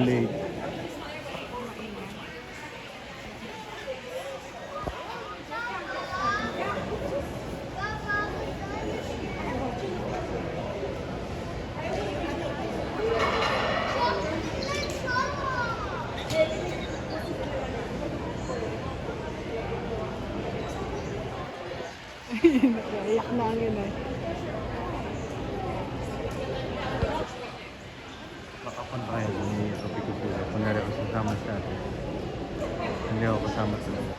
Late. Naiyak na ang yun eh. Makapan tayo ni Robbie Cultura. Kunwari ako kasama sa atin. Hindi ako kasama sa lahat.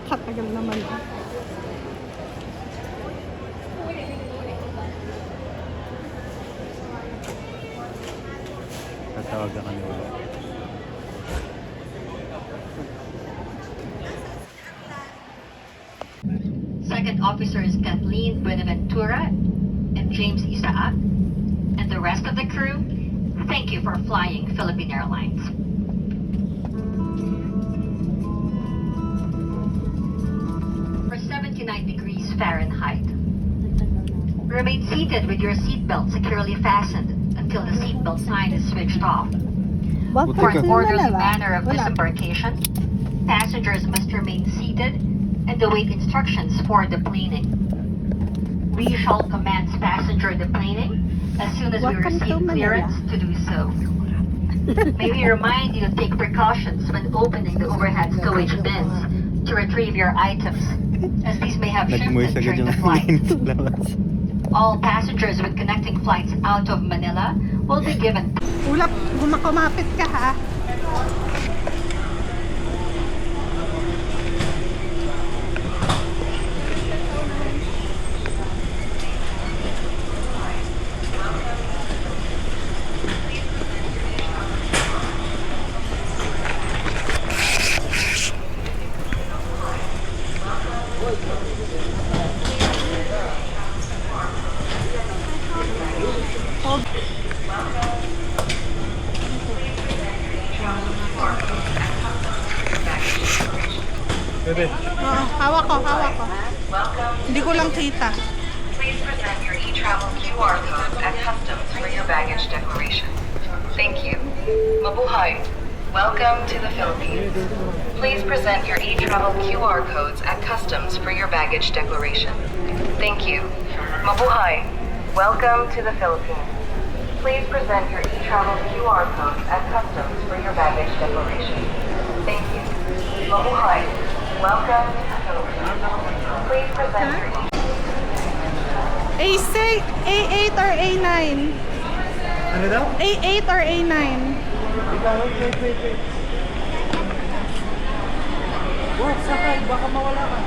Katagal naman ah. Tatawag ka kanila. Second Officers Kathleen Buenaventura and James Isaac, and the rest of the crew, thank you for flying Philippine Airlines. For 79 degrees Fahrenheit. Remain seated with your seatbelt securely fastened until the seatbelt sign is switched off. For an orderly manner of disembarkation, passengers must remain seated and await instructions for deplaning. We shall commence passenger deplaning as soon as we receive clearance to do so. May we remind you to take precautions when opening the overhead stowage bins to retrieve your items, as these may have Nagmoy shifted agad during yung the flight. labas. All passengers with connecting flights out of Manila will be given Ulap, kumapit ka ha. Bebe. Oo, hawak ko. Hindi ko lang kita. Please present your e-travel QR code at customs for your baggage declaration. Thank you. Mabuhay. Welcome to the Philippines. Please present your e-travel QR codes at customs for your baggage declaration. Thank you. Mabuhay. Welcome to the Philippines. Please present your e-travel QR codes at customs for your baggage declaration. Thank you. Mabuhay. Welcome to the Philippines. Please present your A6, A8 or A9? Ano daw? A8 or A9? Wait. What? Sakay, baka mawala ka.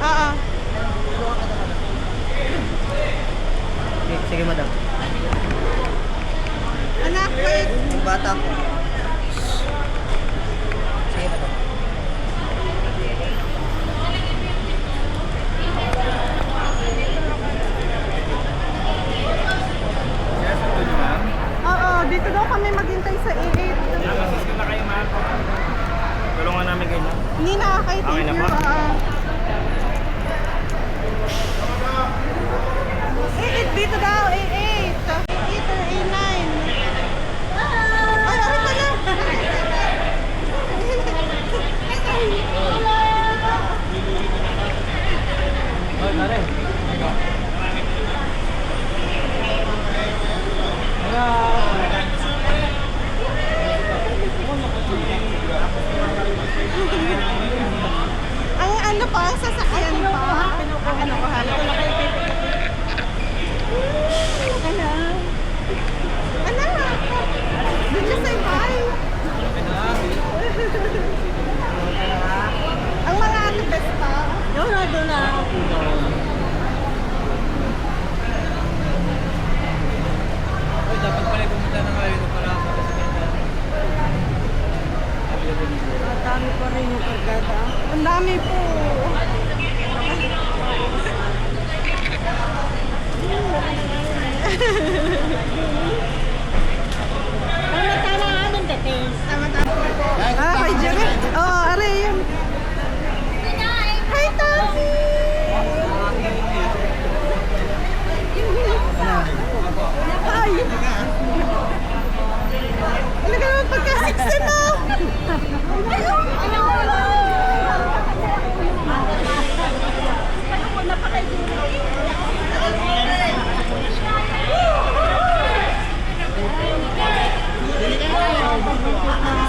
Oo. Sige, madam. Anak, wait. Bata ko. Sige, madam. Oo, dito daw kami maghintay sa A8. Assist na kayo, ma'am. Tulungan namin kayo na. Hindi na, kay Okay thank na you. po? A8 dito daw, A8. A8 or A9. Ay, okay pala. Hoy, pare. Hello. pa ang sasakyan pa. Ano ko halo? Anak. Anak. Did you say bye? Ang mga ate best pa. Doon na. Ay, dapat pala pumunta na ngayon para sa kasagyan. Ang dami pa rin yung kargada. Ang dami po. Kay Jerry. Oo, are yun. Hi, Tommy! Ay! Talaga naman pagka-16 na!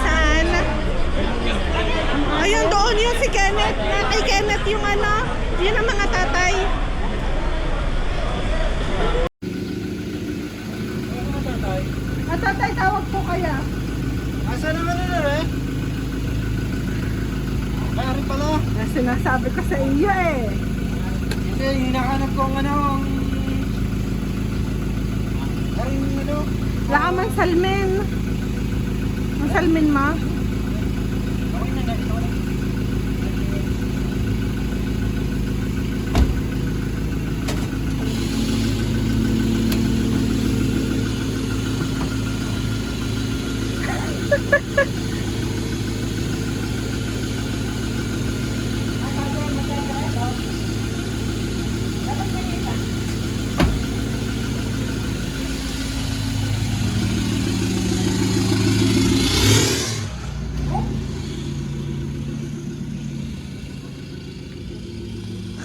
Saan? Ayun, doon yun si Kenneth. Kay Kenneth yung ano, yun ang mga tatay. At tatay, tawag po kaya. Asa naman na eh? Kaya pala. Sinasabi ko sa iyo eh. Kasi hinahanap ko ang ano, ang ano. Wala ka man salmin. Ang salmin mo?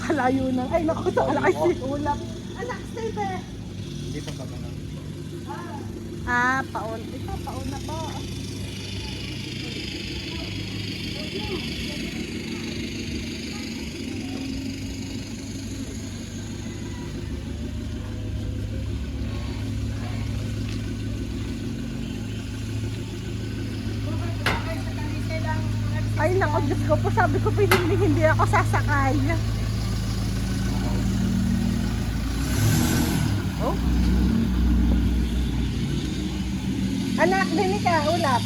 Kalayo na. Ay, naku, sa kalaki si Ulap. Anak, stay there. Hindi pa ba na? Ah, paon. Ito, paon na ba? Ay, naku, Diyos ko po. Sabi ko po, hindi ako sasakay. Oh? Anak, dinig ka, Ulap.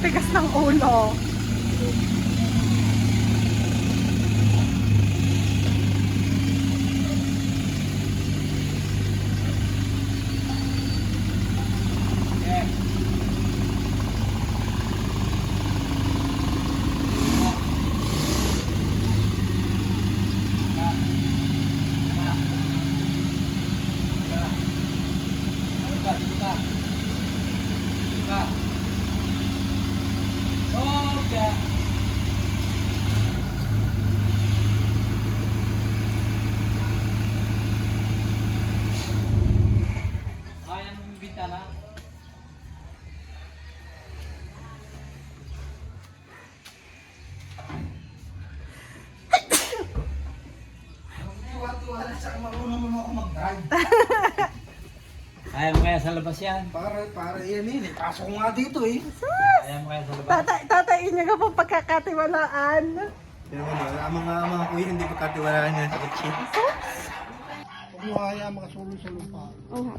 Tigas ng ulo. Kaya mo kaya sa labas yan? Para yan eh. Pasok ko nga dito eh. Kaya mo kaya sa labas? Tatay niya ka po pagkakatiwalaan. Pero ang mga kuya hindi ko katiwalaan yan sa kutsi. Huwag mo kaya makasulong sa lupa. Oh.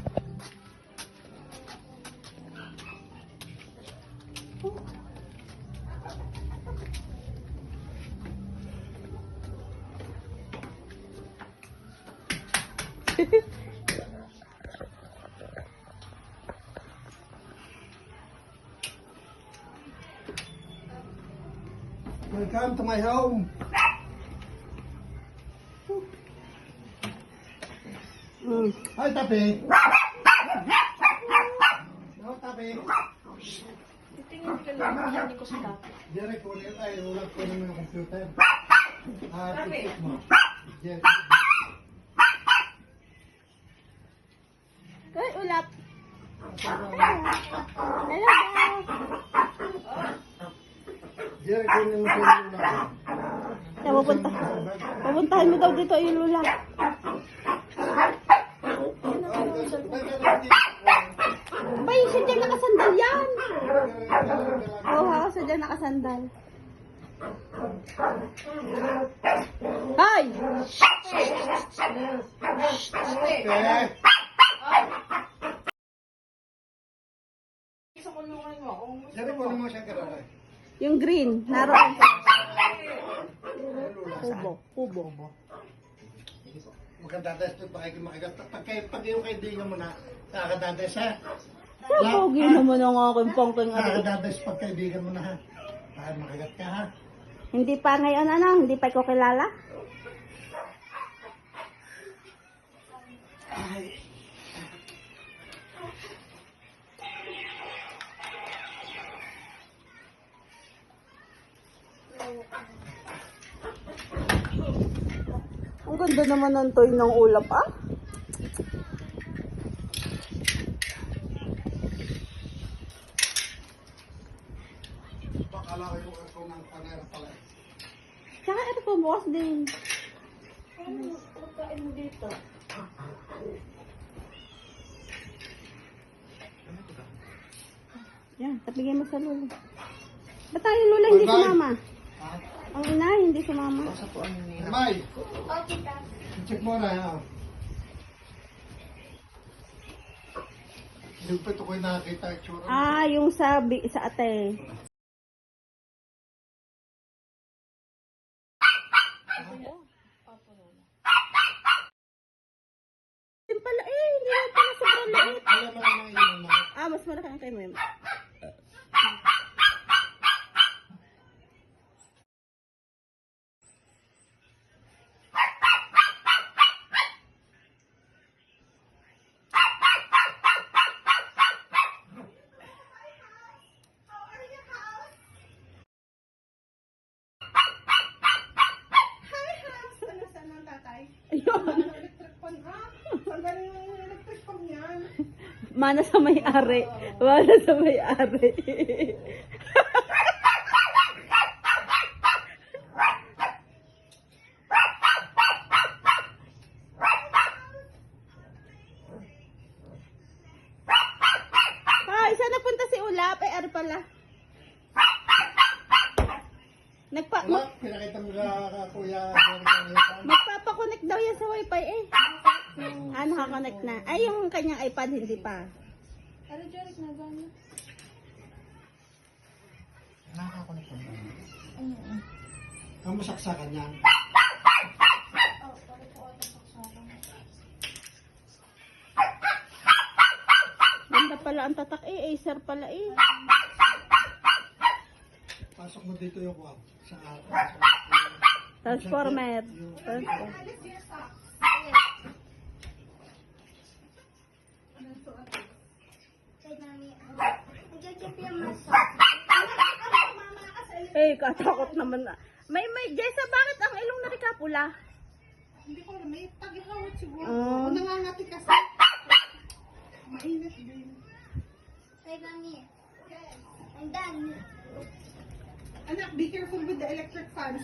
Welcome to my home. Hi, Tapi. No, Tapi. Titingin ka lang, hindi ko sa dati. Direk, ulat ko ng computer. Titik mo. Direk. Ay, ulap. Hello, guys. Direk, kunin mo sa ulat. Kaya pupuntahan mo daw dito yung lula. Bay, siya dyan nakasandal yan. Oo, ha, siya dyan nakasandal. Hay! Okay. Direk, kunin mo siya karara. Yung green, naroon. Kubo. Magkadadas ito, pag yung kaibigan mo na, nakakadadas ha. Pogi naman ang aking pangking ate. Nakakadadas pag kaibigan mo na ha. Baka makagat ka ha. Hindi pa ngayon, hindi pa ko kilala. Ang ganda naman ng toy ng ulap, ah. Bakala ko yung ako ng panera pala. Tsaka ito po, bukas din. Ano, pagkain mo dito? Yan, tapigay mo sa lula. Ba't tayo lula hindi sumama? Ang ina, hindi sumama. May! Check mo na ha. Yung pa ito ko yung nakakita itsura. Ah, yung sa ate. Yung pala hindi na pala sobrang liit. Alam mo naman yun na. Ah, mas malaki ang kay Mem. Mana sa may-ari. Mana sa may-ari. Ay, saan napunta si Ulap? Ay, ari pala. Wala, pinakita mo ka kuya. Magpapakonect daw yan sa wifi eh. Ah, nakakonect na. Ay, yung kanyang iPad hindi pa. Ano, Jeric, na gano'n? Nakakonect mo. Ang masaksakan yan. Ganda pala ang tatak eh. Acer pala eh. Pasok mo dito yung wall. Sa Transformer. Eh, katakot naman na. May, Jessa, bakit ang ilong na rika pula? Hindi ko alam, may tag-ihawat siguro. Oh. Nangangati kasi. Mainit din. Anak, be careful with the electric fans.